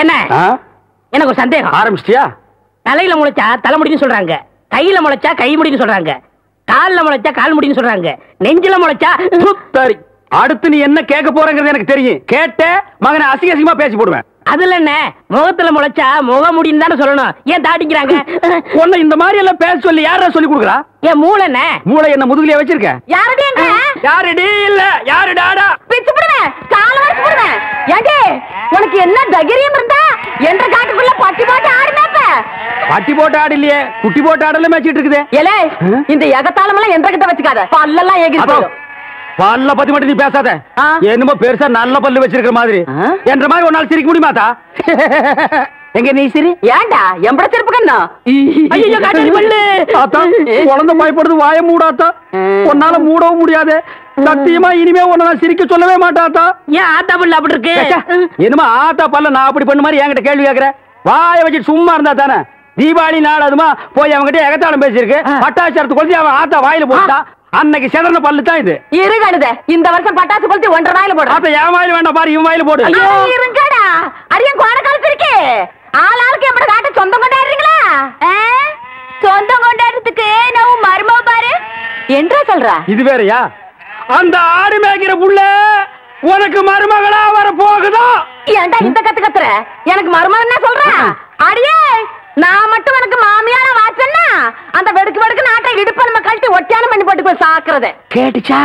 என்ன எனக்கு ஒரு சந்தேகம். ஆரம்பிச்சிட்டியா? தலையில முளைச்சா தலைமுடின்னு சொல்றாங்க, கையில முளைச்சா கை முடின்னு சொல்றாங்க, கால்ல முளைச்சா கால் முடின்னு சொல்றாங்க, நெஞ்சில முளைச்சா சரி. அடுத்து நீ என்ன கேட்க போறங்கிறது எனக்கு தெரியும். கேட்ட மகனை அசிங்க அசிங்கமா பேசி போடுவேன். அதுல என்ன, முகத்துல முளைச்சா முக முடின்னு தானே சொல்லணும். ஏன் தாட்டிக்கிறாங்க? உன்னை இந்த மாதிரி எல்லாம் பேச சொல்லி யாரா சொல்லி கொடுக்குறா? என் மூளை என்ன? மூளை என்ன முதுகுலயே வச்சிருக்க? யாருடி இல்ல யாருடாடா? பிச்சு போடுவேன், கால வரைச்சு போடுவேன். ஏண்டி உனக்கு என்ன தைரியம் இருந்தா என்ற காட்டுக்குள்ள பட்டி போட்டு ஆடுனாப்ப? பட்டி போட்டு ஆடு இல்லையே, குட்டி போட்டு ஆடல மேய்ச்சிட்டு இருக்குது. ஏலே, இந்த எகத்தாளம் எல்லாம் என்ற கிட்ட வச்சுக்காத, பல்லெல்லாம் ஏகி போடும். பல்ல பத்தி மட்டும் நீ பேசாத. என்னமோ பெருசா நல்ல பல்லு வச்சிருக்கிற மாதிரி என்ற மாதிரி ஒரு நாள் சிரிக்க முடியுமாத்தா? எங்க நீ சிரி? ஏண்டா எம்பட சிரிப்பு கண்ணா? ஐயோ காட்டாடி பல்லு. ஆத்தா குழந்தை பயப்படுது, வாய மூடாத்தா. உன்னால மூடவும் முடியாது. சத்தியமா இனிமே உன்னை நான் சிரிக்க சொல்லவே மாட்டாத்தா. ஏன் ஆத்தா பல்லு அப்படி இருக்கு? என்னமா ஆத்தா பல்ல நான் அப்படி பண்ண மாதிரி என்கிட்ட கேள்வி கேட்கிற? வாய வச்சுட்டு சும்மா இருந்தா தானே. தீபாவளி நாள் அதுமா போய் அவங்ககிட்ட எகத்தாளம் பேசியிருக்கு. பட்டாசரத்து கொளுத்தி அவன் ஆத்தா வாயில போட்டா அன்னைக்கு செதறன பல்லு தான் இது. இருங்கடுதே, இந்த வருஷம் பட்டாசு கொளுத்தி 1.5 வாயில போடு. அப்ப என் வாயில வேண்டாம் பாரு, இவன் வாயில போடு. இருங்கடா, அரியன் கோண காலத்திருக்கு. ஆளாளுக்கு எம்பட காட்ட சொந்தம் கொண்டாடுறீங்களா? சொந்தம் கொண்டாடுறதுக்கு நான் மருமவ பாரு என்றா சொல்றா. இது வேறயா? அந்த ஆடு மேய்க்கிற புள்ள உனக்கு மருமகளா வர போகுதோ? ஏன்டா இந்த கத்துற? எனக்கு மருமகன் என்ன சொல்ற? அடியே, நான் மட்டும் உனக்கு மாமியார வாச்சன்னா அந்த வெடுக்கு வெடுக்கு நாட்டை இடுப்பு நம்ம கழட்டி ஒட்டியானம் பண்ணி போட்டுக்கோ சாக்குறத. கேட்டுச்சா?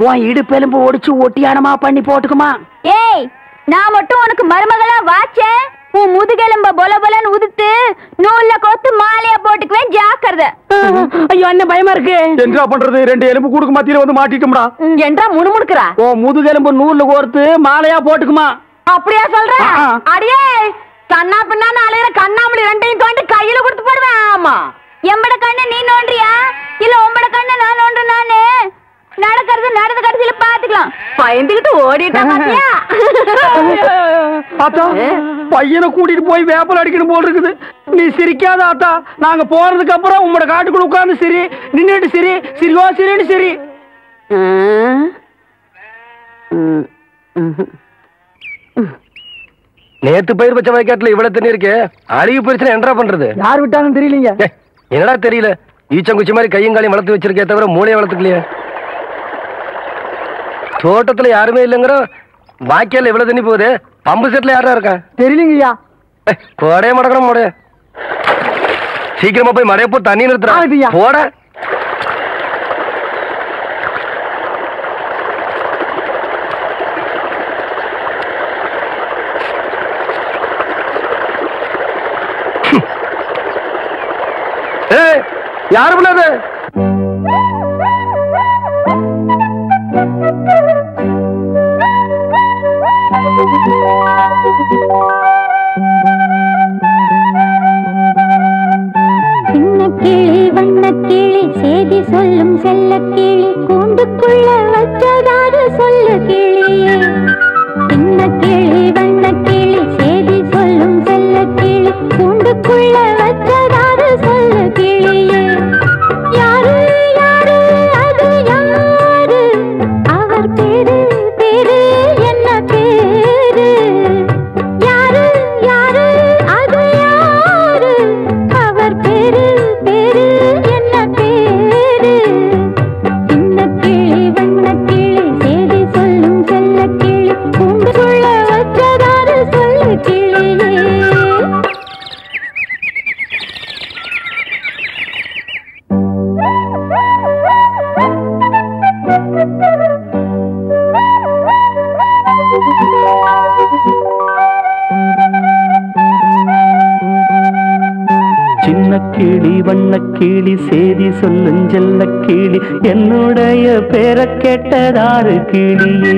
உன் இடுப்பெலும்பு ஒடிச்சு ஒட்டியானமா பண்ணி போட்டுக்குமா? ஏய், நான் மட்டும் உனக்கு மருமகளா வாச்சேன், உன் முதுகெலும்ப பொல பொலன்னு உதுத்து நூல்ல கோத்து மாலையா போட்டுக்குவேன், ஜாக்கிரதை. ஐயோ அண்ணன் பயமா இருக்கு. என்ன பண்றது? 2 எலும்பு கூடுக்கு மத்தியில வந்து மாட்டிட்டோம்டா. என்றா முணுமுணுக்குறா? ஓ முதுகெலும்பு நூல்ல கோர்த்து மாலையா போட்டுக்குமா? அப்படியா சொல்ற? அடியே, கண்ணா பின்னான்னு அலையிற கண்ணாமணி 2ஐயும் தோண்டி கையில கொடுத்து போடுவேன். ஆமா, எம்பட கண்ணு நீ நோண்டியா இல்ல உம்பட கண்ணு நான் நோண்டு? நானு நடக்கிறது நடந்த கடைசியில பாத்துக்கலாம். பயந்துகிட்டு ஓடிட்டா பாத்தியா? ஆத்தா பையனை கூட்டிட்டு போய் வேப்பல் அடிக்கணும் போல் இருக்குது. நீ சிரிக்காத ஆத்தா. நாங்க போறதுக்கு அப்புறம் உங்களோட காட்டுக்குள்ள உட்கார்ந்து சிரி, நின்னுட்டு சிரி, சிரிவா சிரின்னு சிரி. நேத்து பயிர் பச்சை வயக்காட்டுல இவ்வளவு தண்ணி இருக்கு, அழுகி போயிருச்சுன்னா என்ன பண்றது? யார் விட்டாங்கன்னு தெரியலீங்க. என்னடா தெரியல, ஈச்சங்குச்சி மாதிரி கையும் காலையும் வளர்த்து வச்சிருக்கே தவிர மூளையை வளர்த்துக்கலையே. தோட்டத்துல யாருமே இல்லைங்கிற வாக்கியால இவ்வளவு தண்ணி போகுது. பம்பு செட்ல யாரா இருக்கா? தெரியலீங்கய்யா. கோடைய மடக்கணும் மோடைய. சீக்கிரமா போய் மடைய போ, தண்ணி நிறுத்துறா போட. யாரு பிள்ளாது? சின்ன கிளி வண்ண கிளி செய்தி சொல்லும் செல்ல கிளி கூண்டுக்குள்ள வச்சதாரு சொல்லு கிளியே. சின்ன கிளி வண்ண கிளி செய்தி சொல்லும் செல்ல கிளி கூண்டுக்குள்ள வச்சதாரு சொல்லு கிளியே. யாரு யாரு அது யாரு? அவர் பேரு பேரு என்ன பேரு? யாரு யாரு அது யாரு? அவர் பேரு பேரு என்ன பேரு? சின்ன கிளி வண்ண கிளி செய்தி சொல்லும் செல்ல கிளி கூண்டுக்குள்ள வச்சதாரு சொல்லு கிளியே. சின்ன கிளி வண்ண கிளி சேதி சொல்லும் செல்ல கிளி என்னுடைய பேரை கேட்டதாரு கிளியே.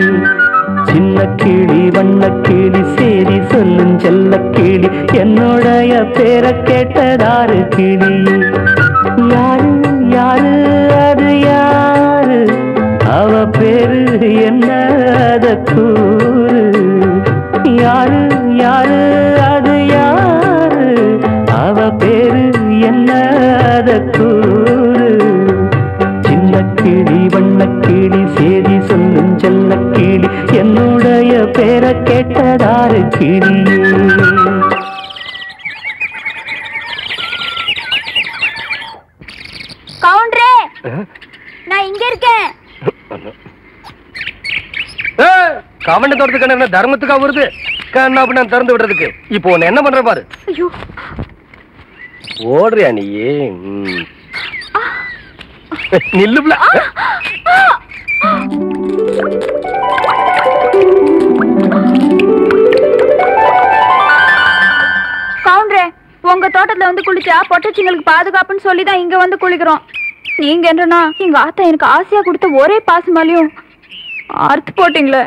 சின்ன கிளி வண்ண கிளி சேதி சொல்லும் செல்ல கிளி என்னுடைய பேரை கேட்டதாரு கிளியே. யாரு யாரு அது யாரு? அவ பேரு என்ன அத கூறு? யாரு யாரு அது யாரு? அவ பேரு என்ன அத கூறு? சின்ன கிளி வண்ண கிளி சேதி சொல்லும் செல்ல கிளி என்னுடைய பேரை கேட்டதாரு கேட்டதாரு கிளியே. கவுண்டரே, நான் இங்க இருக்கேன். கவண்ட தோட்டத்துக்கு என்ன தர்மத்துக்கா வருது? கண்ணா அப்படி நான் திறந்து விடுறதுக்கு இப்போ உன்னை என்ன பண்ற பாரு. ஐயோ, ஓடுறியா நீயே? நில்லுப்ல. கவுண்டரே, உங்க தோட்டத்துல வந்து குளிச்சா பொட்டச்சிங்களுக்கு பாதுகாப்புன்னு சொல்லிதான் இங்க வந்து குளிக்கிறோம். நீங்க என்னன்னா எங்க ஆத்தா எனக்கு ஆசையா கொடுத்த ஒரே பாசமாலையும் அறுத்து போட்டீங்களே.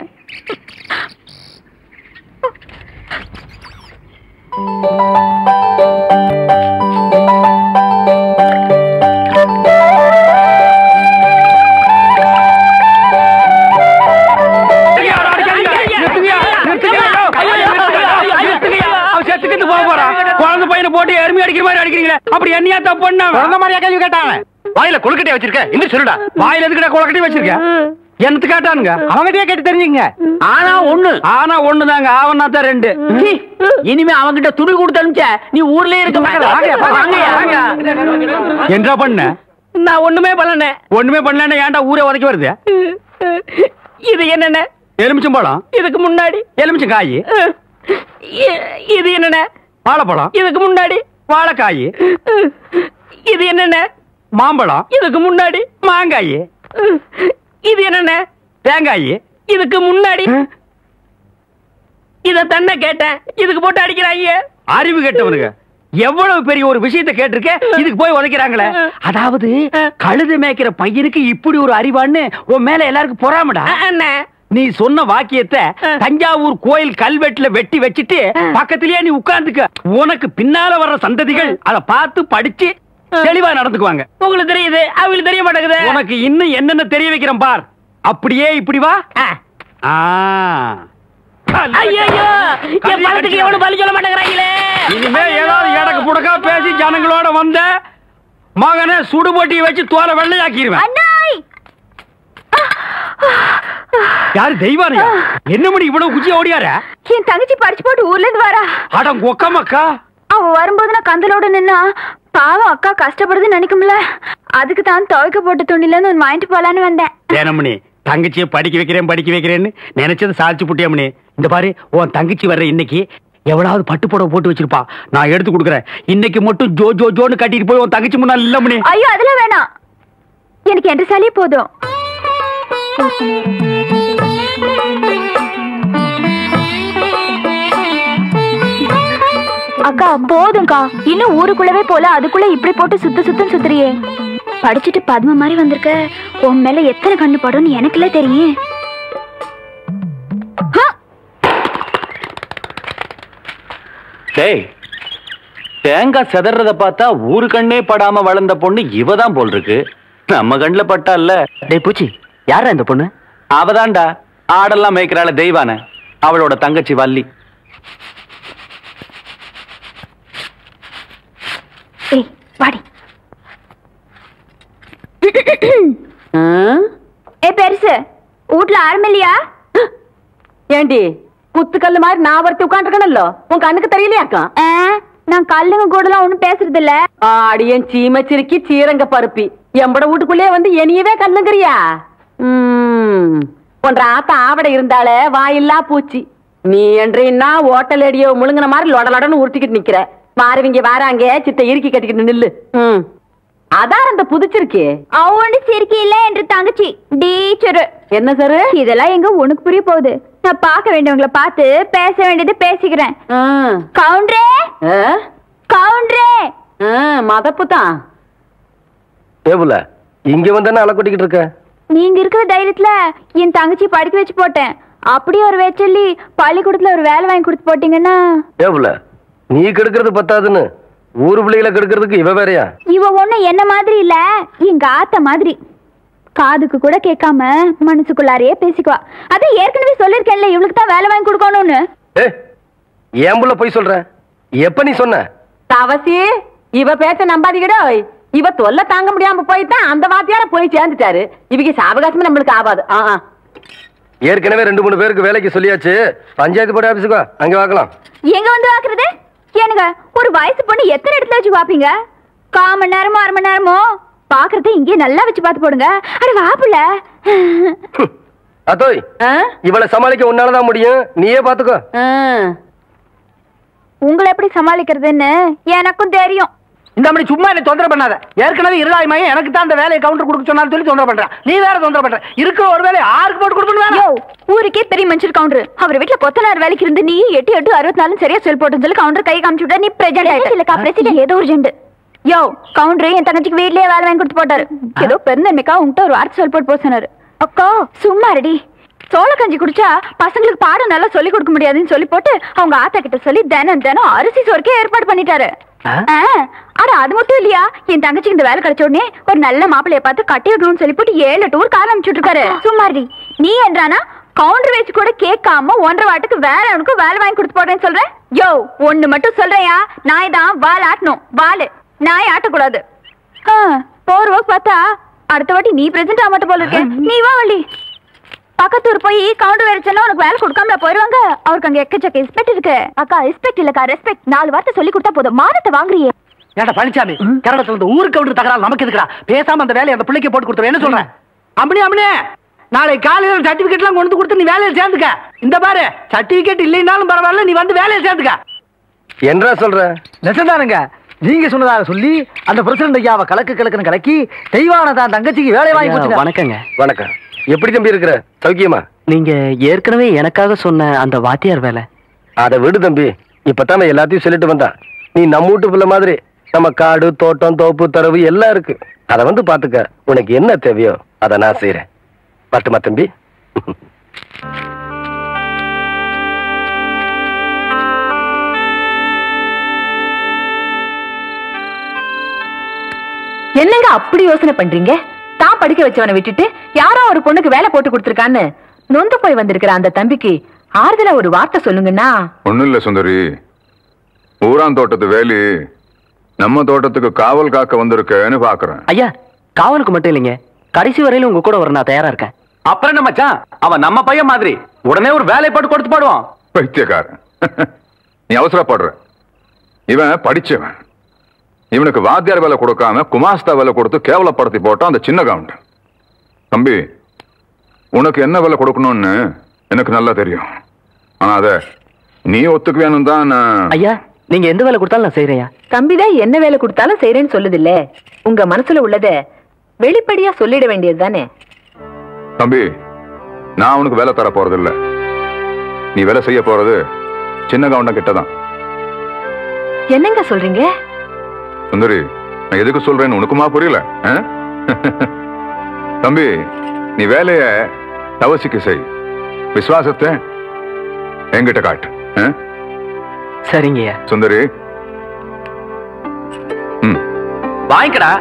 குழந்தை பையனை போட்டு எருமை அடிக்கிற மாதிரி அடிக்கிறீங்களே, அப்படி என்னையா தப்பு பண்ண? குழந்தை மாதிரியா கேள்வி கேட்டாங்க? வாயில கொழுக்கட்டையா வச்சிருக்க? இந்த சொல்லுடா. வாயில எதுக்கிட்ட கொழுக்கட்டை வச்சிருக்க? எனக்கு கேட்டானுங்க, அவங்ககிட்டயே கேட்டு தெரிஞ்சுங்க. ஆனா ஒண்ணுதாங்க, ஆவனா தான் ரெண்டு. இனிமே அவங்கிட்ட துணி கொடுத்து அனுப்பிச்ச நீ ஊர்லயே இருக்க என்ன பண்ண? நான் ஒண்ணுமே பண்ணல. ஒண்ணுமே பண்ணல, ஏன்டா ஊரே உதைக்க வருது? இது என்னென்ன? எலுமிச்சம்பழம். இதுக்கு முன்னாடி எலுமிச்சங்காய். இது என்னென்ன? வாழைப்பழம். இதுக்கு முன்னாடி வாழைக்காய். இது என்னென்ன? மாம்பழம். இதுக்கு முன்னாடி மாங்காய். இது என்னென்ன? தேங்காய். இதுக்கு முன்னாடி இத தன்ன கேட்டேன், இதுக்கு போட்டு அடிக்கிறாங்க. அறிவு கேட்டவனுங்க எவ்வளவு பெரிய ஒரு விஷயத்தை கேட்டிருக்க, இதுக்கு போய் உதைக்கிறாங்களே. அதாவது கழுது மேய்க்கிற பையனுக்கு இப்படி ஒரு அறிவான்னு உன் மேல எல்லாருக்கும் பொறாமடா. நீ சொன்ன வாக்கியத்தை தஞ்சாவூர் கோயில் கல்வெட்டுல வெட்டி வச்சிட்டு பக்கத்திலேயே நீ உட்கார்ந்துக்க. உனக்கு பின்னால வர்ற சந்ததிகள் அதை பார்த்து படிச்சு தெளிவா நடந்துக்குவாங்க. உங்களுக்கு தெரியுது, அவங்களுக்கு தெரிய மாட்டேங்குது. உனக்கு இன்னும் என்னென்ன தெரிய வைக்கிறேன் பார். அப்படியே இப்படி வா. ஐயோ, என் பணத்துக்கு எவனும் பலி சொல்ல மாட்டேங்கிறாங்களே. இனிமே ஏதாவது எடக்கு புடக்கா பேசி ஜனங்களோட வந்த மகனை சுடுபொட்டியை வச்சு தோலை வெள்ளையாக்கிடுவேன். யாரு தெய்வானியா? என்ன மணி இவ்வளவு குச்சி ஓடியார? என் தங்கச்சி படிச்சு போட்டு ஊர்ல இருந்து வரா. அடம் கொக்கமக்கா. அவ வரும்போது நான் கந்தலோட நின்னா பாவம் அக்கா கஷ்டப்படுதுன்னு நினைக்கும்ல, அதுக்கு தான் துவைக்க போட்ட துணில இருந்து வாங்கிட்டு போலான்னு வந்தேன். ஏனமணி, தங்கச்சியை படிக்க வைக்கிறேன்னு நினைச்சது சாதிச்சு புட்டியாமணி. இந்த பாரு, உன் தங்கச்சி வர்ற இன்னைக்கு எவ்வளவு பட்டு புடவை போட்டு வச்சிருப்பா, நான் எடுத்து கொடுக்குறேன். இன்னைக்கு மட்டும் ஜோ ஜோ ஜோன்னு கட்டிட்டு போய் உன் தங்கச்சி முன்னாள் இல்லமணி. ஐயோ, அதெல்லாம் வேணாம், எனக்கு என்ற சாலியே போதும். அக்கா போதும்க்கா, இன்னும் ஊருக்குள்ளவே போல அதுக்குள்ள இப்படி போட்டு சுத்தம் சுத்துறியே. படிச்சுட்டு பத்ம மாதிரி வந்திருக்க, உன் மேல எத்தனை கண்ணு படும்னு எனக்குல தெரியும். தேங்காய் செதறத பார்த்தா ஊரு கண்ணே படாம வளர்ந்த பொண்ணு இவதான் போல் இருக்கு. நம்ம கண்ணுல பட்டா இல்ல. டேய் பூச்சி, யாரா இந்த பொண்ணு? அவதான்டா ஆடெல்லாம் மேய்க்கிறாள தெய்வான, அவளோட தங்கச்சி வள்ளி. பாடி. ஏ பெருசு, வீட்டுல ஆரம்பில்லையா? ஏண்டி குத்துக்கல்லு மாதிரி நான் ஒருத்தி உட்காந்துருக்கணும்ல, உன் கண்ணுக்கு தெரியலையாக்கா? நான் கல்லுங்க கூட எல்லாம் ஒண்ணும் பேசுறது இல்ல. ஆடியன் சீமச்சிருக்கி சீரங்க பருப்பி எம்பட வீட்டுக்குள்ளே வந்து என்னையவே கல்லுங்கிறியா? ஒன்ற ஆத்த ஆவட இருந்தாலே வாயில்லா பூச்சி. நீ என்றா ஓட்டல் அடியோ முழுங்கின மாதிரி லொடலொடன்னு உருட்டிக்கிட்டு நிக்கிற. மாறுவீங்க வாராங்க, சித்த இறுக்கி கட்டிக்கிட்டு நில்லு. அதான் அந்த புதுச்சிருக்கே. அவனு சிரிக்கி இல்ல என்று தங்கச்சி டீச்சரு. என்ன சார் இதெல்லாம் எங்க உனக்கு புரிய போகுது? நான் பார்க்க வேண்டியவங்களை பார்த்து பேச வேண்டியது பேசிக்கிறேன். கவுண்டரே, கவுண்டரே. மதப்பு தான். டேபுல இங்க வந்தானே அலை கொட்டிக்கிட்டு இருக்க. நீங்க இருக்கிற தைரியத்துல என் தங்கச்சி படிக்க வச்சு போட்டேன். அப்படியே ஒரு வேச்சொல்லி பள்ளிக்கூடத்துல ஒரு வேலை வாங்கி கொடுத்து போட்டீங்கன்னா. டேபுல நீ கெடுக்கிறது பத்தாதுன்னு ஊரு பிள்ளைகளை கெடுக்கிறதுக்கு இவ வேறையா? இவ ஒண்ணு என்ன மாதிரி இல்ல, எங்க ஆத்த மாதிரி. காதுக்கு கூட கேட்காம மனசுக்குள்ளாரையே பேசிக்குவா. அதை ஏற்கனவே சொல்லிருக்கேன்ல, இவளுக்கு தான் வேலை வாங்கி கொடுக்கணும்னு. ஏன் புள்ள போய் சொல்ற? எப்ப நீ சொன்ன? தவசி, இவ பேச்ச நம்பாதீங்கடா. இவ தொல்லை தாங்க முடியாம போய்தான் அந்த வாத்தியார போய் சேர்ந்துட்டாரு. இவங்க சாவகாசமே நம்மளுக்கு ஆகாது. ஏற்கனவே 2-3 பேருக்கு வேலைக்கு சொல்லியாச்சு. பஞ்சாயத்து போர்டு ஆபீஸுக்கு அங்க வாக்கலாம். எங்க வந்து வாக்குறது? ஏனுங்க ஒரு வயசு பொண்ணு எத்தனை இடத்துல வச்சு பாப்பீங்க? 1/4 மணி நேரமோ 1/2 மணி நேரமோ பாக்குறத இங்கே நல்லா வச்சு பார்த்து போடுங்க. அட வாப்புல அதோய் இவளை சமாளிக்க உன்னாலதான் முடியும். நீயே பாத்துக்கோ. உங்களை எப்படி சமாளிக்கிறதுன்னு எனக்கும் தெரியும். இந்த மாதிரி சும்மா என்ன தொந்தரவு பண்ணாத. ஏற்கனவே இருளாய்மையை எனக்கு தான் அந்த வேலையை கவுண்டர் கொடுக்க சொன்னாலும் சொல்லி தொந்தரவு பண்றேன். நீ வேற தொந்தரவு பண்ற. இருக்கிற ஒரு வேலையை ஆருக்கு போட்டு கொடுக்கணும்? ஊருக்கே பெரிய மனுஷர் கவுண்டர். அவர் வீட்டுல கொத்தனார் வேலைக்கு இருந்து நீ 8 64 சரியா செல் போட்டு சொல்லி கவுண்டர் கை காமிச்சு விட்டா. நீ பிரசிடென்ட் இல்லக்கா, பிரசிடென்ட் ஏதோ ஒரு ஜெண்டு. யோ கவுண்டர் என் தங்கச்சிக்கு வீட்லயே வேலை வாங்கி கொடுத்து போட்டாரு. ஏதோ பெருந்தன்மைக்கா உங்ககிட்ட ஒரு வார்த்தை சொல் போட்டு போக சொன்னாரு. அக்கா சும்மா ரெடி. சோள கஞ்சி குடிச்சா பசங்களுக்கு பாடம் நல்லா சொல்லி கொடுக்க முடியாதுன்னு சொல்லி போட்டு அவங்க ஆத்தா கிட்ட சொல்லி தினம் அரிசி சோறுக்கே ஏற்பாடு பண்ணிட்டாரு. அட அது மட்டும் இல்லையா, என் தங்கச்சிக்கு இந்த வேலை கிடைச்ச உடனே ஒரு நல்ல மாப்பிள்ளைய பார்த்து கட்டி விடணும்னு சொல்லி போட்டு 7 டூர் கார் அனுப்பிச்சுட்டு இருக்காரு. சும்மாடி நீ என்றானா கவுண்டர் வச்சு கூட கேட்காம 1.5 வாட்டுக்கு வேற அவனுக்கு வேலை வாங்கி கொடுத்து போடுறேன்னு சொல்றேன். யோ ஒண்ணு மட்டும் சொல்றையா, நாய் தான் வால் ஆட்டணும். வாலு நாய் ஆட்டக்கூடாது. போர் ஒர்க் பார்த்தா அடுத்த வாட்டி நீ பிரசன்ட் ஆக மாட்ட போல இருக்கேன். நீ வா வள்ளி. பக்கத்தூர் போய் கவுண்டர் வேலைச்சா உனக்கு வேலை கொடுக்காமல போயிருவாங்க. அவருக்கு அங்க எக்கச்சக்க ரெஸ்பெக்ட் இருக்கு. அக்கா ரெஸ்பெக்ட் இல்லக்கா ரெஸ்பெக்ட். 4 வார்த்தை சொல்லி கொடுத்தா போதும். மானத்தை வாங்குறியே. ஏடா பழனிசாமி, கரடத்துல இந்த ஊருக்கு கவுண்டர் தகராறு நமக்கு எதுக்குடா? பேசாம அந்த வேலையை அந்த பிள்ளைக்கு போட்டு கொடுத்துரு. என்ன சொல்றேன்? அம்மனே நாளை காலையில சர்டிபிகேட் எல்லாம் கொண்டு கொடுத்து நீ வேலையை சேர்ந்துக்க. இந்த பாரு சர்டிபிகேட் இல்லைன்னாலும் பரவாயில்ல, நீ வந்து வேலையை சேர்ந்துக்க. என்ன சொல்ற? நெசந்தானுங்க, நீங்க சொன்னதாக சொல்லி அந்த பிரசிடண்ட் ஐயாவை கலக்குன்னு கலக்கி தெய்வான தான் தங்கச்சிக்கு வேலை வாங்கி கொடுத்து. வணக்கங்க. வணக்கம். எப்படி தம்பி இருக்கிற? சௌக்கியமா? நீங்க ஏற்கனவே எனக்காக சொன்ன அந்த வாத்தியார் வேலை. அதை விடு தம்பி. இப்பதான் எல்லாத்தையும் சொல்லிட்டு வந்தான். நீ நம்ம வீட்டு பிள்ளை மாதிரி. நம்ம காடு தோட்டம் தோப்பு தரவு எல்லாம் இருக்கு. அதை வந்து பாத்துக்க. உனக்கு என்ன தேவையோ அதை நான் செய்யறேன். பட்டுமா தம்பி? என்னங்க அப்படி யோசனை பண்றீங்க? தான் படிக்க வச்சவனை விட்டுட்டு யாரோ ஒரு பொண்ணுக்கு வேலை போட்டு கொடுத்துருக்கான்னு நொந்து போய் வந்திருக்கிற அந்த தம்பிக்கு ஆறுதலா ஒரு வார்த்தை சொல்லுங்கன்னா. ஒண்ணும் இல்ல சுந்தரி, ஊரான் தோட்டத்து வேலி நம்ம தோட்டத்துக்கு காவல் காக்க வந்திருக்கேன்னு பாக்குறேன். ஐயா காவலுக்கு மட்டும் இல்லைங்க, கடைசி வரையில உங்க கூட வர நான் தயாரா இருக்கேன். அப்புறம் என்ன மச்சான், அவன் நம்ம பையன் மாதிரி உடனே ஒரு வேலை போட்டு கொடுத்து பாடுவான். பைத்தியக்காரன், நீ அவசரப்படுற. இவன் படிச்சவன். இவனுக்கு வாத்தியார் வேலை கொடுக்காம குமாஸ்தா வேலை கொடுத்து கேவலப்படுத்தி போட்டான் அந்த சின்ன கவுண்டர். தம்பி, உனக்கு என்ன வேலை கொடுக்கணும்னு எனக்கு நல்லா தெரியும். ஆனா அத நீ ஒத்துக்குவேன்னு தான். ஐயா நீங்க எந்த வேலை கொடுத்தாலும் நான் செய்யறேன். தம்பிதான் என்ன வேலை கொடுத்தாலும் செய்யறேன்னு சொல்லுது இல்ல. உங்க மனசுல உள்ளத வெளிப்படையா சொல்லிட வேண்டியது தானே. தம்பி, நான் உனக்கு வேலை தர போறது இல்ல. நீ வேலை செய்ய போறது சின்ன கவுண்டன் கிட்டதான். என்னங்க சொல்றீங்க? சுந்தரி, நான் எதுக்கு சொல்றேன்னு உனக்குமா புரியல? தம்பி, நீ வேலைய தவசிக்கு செய். விசுவாசத்தை என்கிட்ட காட்டு. சரிங்க சுந்தரி. வாங்கிக்கடா.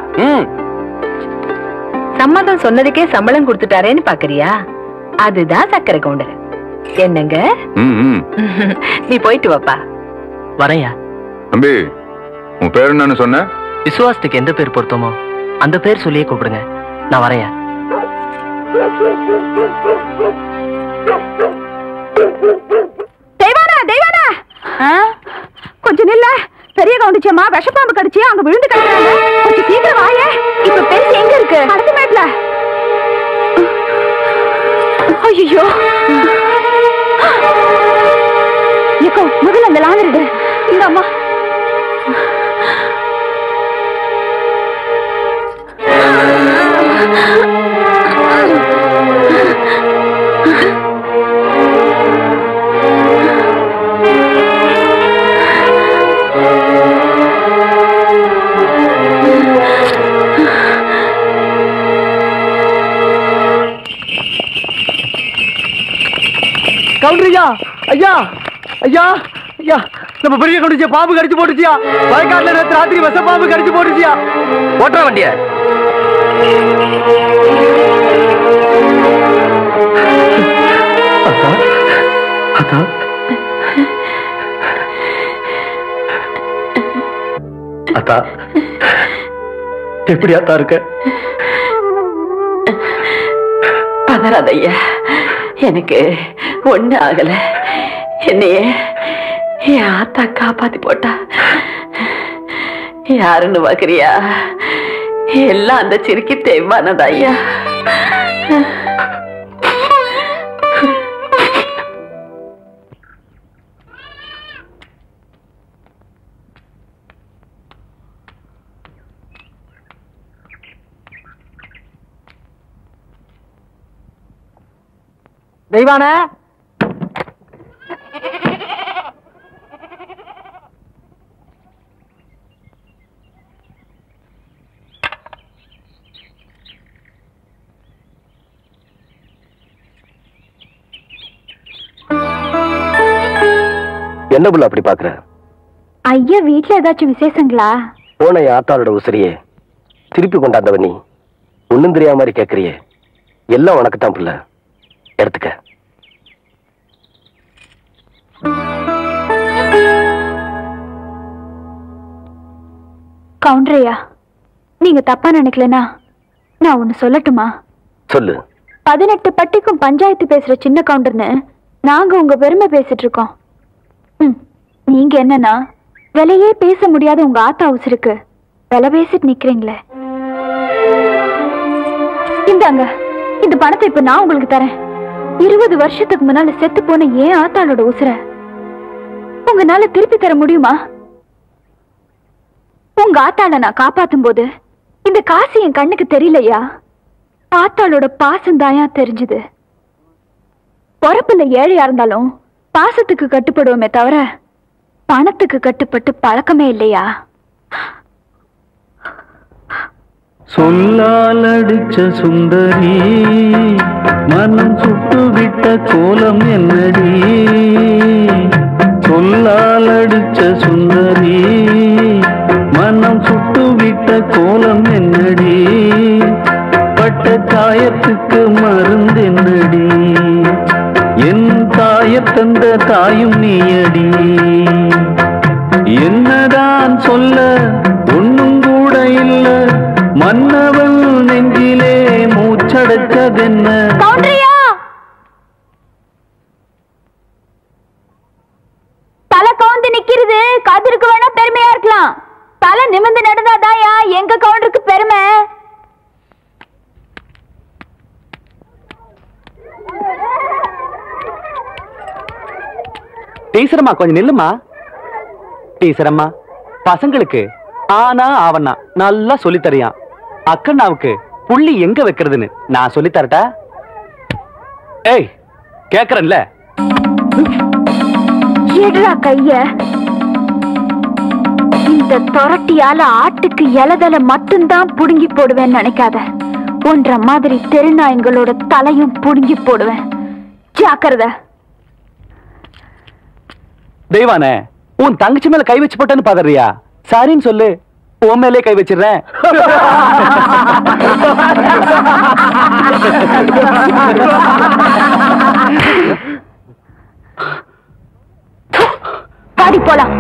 சம்மதம் சொன்னதுக்கே சம்பளம் கொடுத்துட்டாரேன்னு பாக்குறியா? அதுதான் சக்கரை கவுண்டர். என்னங்க நீ போயிட்டு வாப்பா. வரையா. தம்பி, உன் பேர் என்னன்னு சொன்ன? விசுவாசத்துக்கு எந்த பேர் பொருத்தமோ அந்த பேர் சொல்லியே கூப்பிடுங்க. நான் வரையா. தெய்வானா கொஞ்சம் நில்ல. பெரிய கவுண்டிச்சம்மா விஷப்பாம்பு கடிச்சு அங்க விழுந்து கிடக்குறாங்க. கொஞ்சம் சீக்கிரம் வாயே. இப்ப பெருசு எங்க இருக்கு? அடுத்த மேட்ல. ஐயோ, எக்கோ முதல்ல அந்த லாந்தரிடு. இந்த அம்மா கவுண்டரியா, ஐயா ஐயா ஐயா, நம்ம பெரிய கவுண்டிச்சியா பாம்பு கடிச்சு போட்டுச்சியா. வயக்காட்டுல நேற்று ராத்திரி விஷ பாம்பு கடிச்சு போட்டுச்சியா. ஓட்டுற வண்டிய. அத்தா, எப்படி அத்தா இருக்க? பதறாதையா, எனக்கு ஒண்ணு ஆகல. என்னைய என் ஆத்தா காப்பாத்தி போட்டா. யாருன்னு பாக்குறியா? எல்லாம் அந்த சிரிக்கி தேய்மானதா ஐயா. தெய்வான என்ன புள்ள அப்படி பாக்குற? ஐயா வீட்டுல ஏதாச்சும் விசேஷங்களா? போன ஆத்தாளோட உசிரியே திருப்பி கொண்டாந்தவ நீ ஒண்ணும் தெரியாம மாதிரி கேக்குறியே. எல்லாம் உனக்கு தான் புள்ள, எடுத்துக்க. கவுண்டரையா, நீங்க தப்பா நினைக்கலனா நான் ஒண்ணு சொல்லட்டுமா? சொல்லு. 18 பட்டிக்கும் பஞ்சாயத்து பேசுற சின்ன கவுண்டர்னு நாங்க உங்க பெருமை பேசிட்டு இருக்கோம். நீங்க என்னன்னா விலையே பேச முடியாத உங்க ஆத்தா உசுருக்கு விலை பேசிட்டு நிக்கிறீங்களே. இந்தாங்க, இந்த பணத்தை இப்ப நான் உங்களுக்கு தரேன். 20 வருஷத்துக்கு முன்னால செத்து போன ஏன் ஆத்தாளோட உசுர உங்களால திருப்பி தர முடியுமா? உங்க ஆத்தாள நான் காப்பாத்தும் போது இந்த காசு என் கண்ணுக்கு தெரியலையா? ஆத்தாளோட பாசம் தாயா தெரிஞ்சுது. பொறப்புல ஏழையா இருந்தாலும் பாசத்துக்கு கட்டுப்படுவோமே தவிர பணத்துக்கு கட்டுப்பட்டு பழக்கமே இல்லையா? சொல்லால் அடிச்ச சுந்தரி மனம் சுட்டுவிட்ட கோலம் என்னடி? சொல்லால் அடிச்ச சுந்தரி மனம் சுட்டுவிட்ட கோலம் என்னடி? பட்ட காயத்துக்கு மருந்து என்னடி? என் தாயத்தந்த தாயும் நீயடி. என்னதான் சொல்ல ஒன்னும் கூட இல்ல, மன்னவன் நெஞ்சிலே மூச்சடைச்சதென்ன? தலை கவுந்து நிக்கிறது காத்திருக்கு வேணா பெருமையா இருக்கலாம். தலை நிமிர்ந்து நடந்தாதாயா எங்க கவுண்டருக்கு பெருமை. டீச்சரம்மா கொஞ்சம் நில்லுமா. டீச்சரம்மா, பசங்களுக்கு ஆனா ஆவண்ணா நல்லா சொல்லித்தரியான். அக்கண்ணாவுக்கு புள்ளி எங்க வைக்கிறதுன்னு நான் சொல்லித்தரட்டா? ஏய், கேக்குறேன்ல. எடுறா கைய. இந்த தொரட்டியால ஆட்டுக்கு இலதலை மட்டும்தான் புடுங்கி போடுவேன்னு நினைக்காத. போன்ற மாதிரி தெருநாயங்களோட தலையும் புடுங்கி போடுவேன். ஜாக்கிரதை. தெய்வானே, உன் தங்கச்சி மேல கை வச்சு போட்டேன்னு பாதறியா? சரின்னு சொல்லு, உன் மேலே கை வச்சிடுறேன். பாடி போலாம்.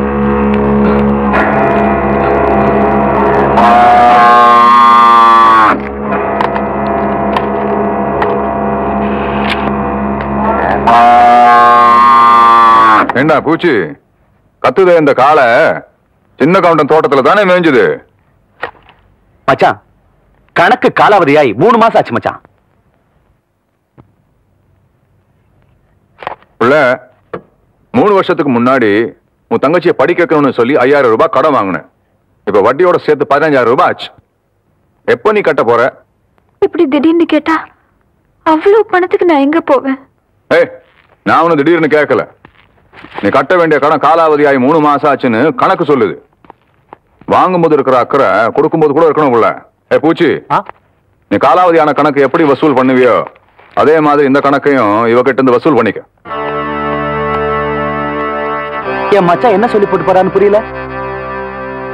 என்ன பூச்சி கத்துதே இந்த காளை? சின்ன கவுண்டன் தோட்டத்துல தானே மேய்ஞ்சது. மச்சான், கணக்கு காலாவதியாய் 3 மாசம் ஆச்சு மச்சான். புள்ள, 3 வருஷத்துக்கு முன்னாடி உன் தங்கச்சியை படிக்க வைக்கணும்னு சொல்லி 5000 ரூபாய் கடன் வாங்கினேன். இப்ப வட்டியோட சேர்த்து 15000 ரூபாய் ஆச்சு. எப்ப நீ கட்ட போற? இப்படி திடீர்னு கேட்டா அவ்வளவு பணத்துக்கு நான் எங்க போவேன்? ஏய், நான் ஒன்னும் திடீர்னு கேட்கல. நீ கட்ட வேண்டிய கடன் காலாவதியாகி 3 மாசம் ஆச்சுன்னு கணக்கு சொல்லுது. வாங்கும்போது இருக்கிற அக்கறை கொடுக்கும்போது கூட இருக்கணும் உள்ள. ஏ பூச்சி, நீ காலாவதியான கணக்கு எப்படி வசூல் பண்ணுவியோ அதே மாதிரி இந்த கணக்கையும் இவகிட்ட இருந்து வசூல் பண்ணிக்க. என் மச்சான் என்ன சொல்லி போட்டு போறான்னு புரியல.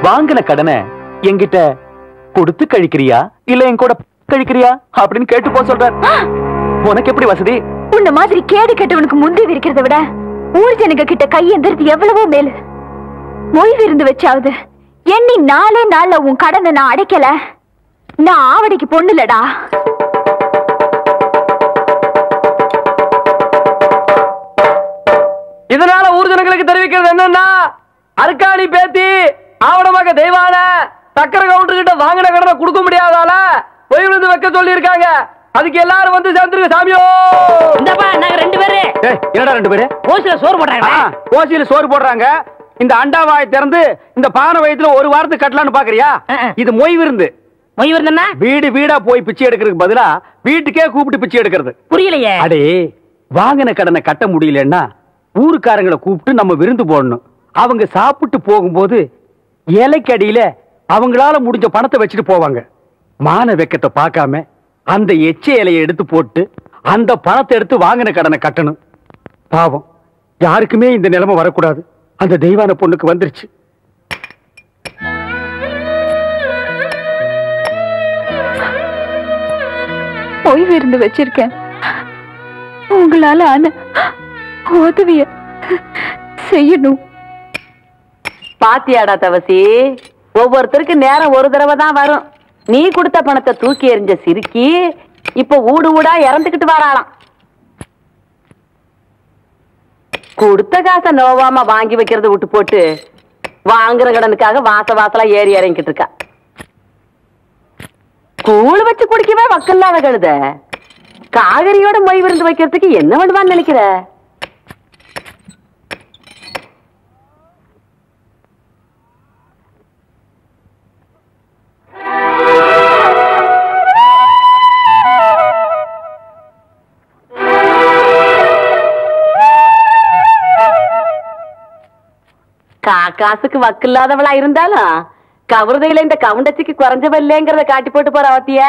வாங்கின கடனை என்கிட்ட கொடுத்து கழிக்கிறியா இல்ல என் கூட கழிக்கிறியா அப்படின்னு கேட்டு போ சொல்ற. உனக்கு எப்படி வசதி? உன்ன மாதிரி கேடு கெட்டவனுக்கு முந்தி இருக்கிறத விட ஊர் ஜனங்க கிட்ட கையெந்திரது எவ்வளவோ மேலு. மொய் விருந்து வச்சாவது எண்ணி 4 நாள்ல உன் கடனை நான் அடைக்கல. நான் ஆவடிக்கு பொண்ணுலடா. இதனால ஊர் ஜனங்களுக்கு தெரிவிக்கிறது என்னன்னா, அருக்காணி பேத்தி ஆவணமாக தெய்வான சக்கர கவுண்டர் கிட்ட வாங்கின கடனை கொடுக்க முடியாதால பொய் விழுந்து வைக்க சொல்லி இருக்காங்க. அதுக்கு எல்லாரும் வந்து சேர்ந்துருங்க சாமியோ. இந்தப்பா நாங்க 2 பேரு. என்னடா 2 பேரு? ஓசில சோறு போடுறாங்க. ஓசியில சோறு போடுறாங்க. இந்த அண்டாவாயை திறந்து இந்த பானை வயித்துல ஒரு வாரத்துக்கு கட்டலான்னு பாக்குறியா? இது மொய் விருந்து. மொய் விருந்தா? வீடு வீடா போய் பிச்சை எடுக்கிறதுக்கு பதிலா வீட்டுக்கே கூப்பிட்டு பிச்சை எடுக்கிறது. புரியலையே. அடே, வாங்கின கடனை கட்ட முடியலன்னா ஊருக்காரங்களை கூப்பிட்டு நம்ம விருந்து போடணும். அவங்க சாப்பிட்டு போகும்போது இலைக்கடியில அவங்களால முடிஞ்ச பணத்தை வச்சுட்டு போவாங்க. மான வெக்கத்தை பார்க்காம அந்த எச்ச இலையை எடுத்து போட்டு அந்த பணத்தை எடுத்து வாங்கின கடனை கட்டணும். பாவம், யாருக்குமே இந்த நிலைமை வரக்கூடாது. அந்த தெய்வான பொண்ணுக்கு வந்துருச்சு. ஓய்வு இருந்து வச்சிருக்கேன். உங்களால ஆன உதவிய செய்யணும். பாத்தியாடா தவசி, ஒவ்வொருத்தருக்கு நேரம் ஒரு தடவை தான் வரும். நீ கொடுத்த பணத்தை தூக்கி எறிஞ்ச சிரிக்கி இப்ப ஊடு ஊடா இறந்துகிட்டு வராளாம். கொடுத்த காசை நோவாம வாங்கி வைக்கிறத விட்டு போட்டு வாங்குற கடனுக்காக வாசலா ஏறி இறங்கிட்டு இருக்கா. கூழ் வச்சு குடிக்கவே வக்கல்லாத கழுத காகரியோட மொய் விருந்து வைக்கிறதுக்கு என்ன பண்ணுவான்னு நினைக்கிற? காசுக்கு வக்கில்லாதவளா இருந்தாலும் கவுரதையில இந்த கவுண்டச்சிக்கு குறைஞ்சவ இல்லைங்கிறத காட்டி போட்டு போற அவத்திய.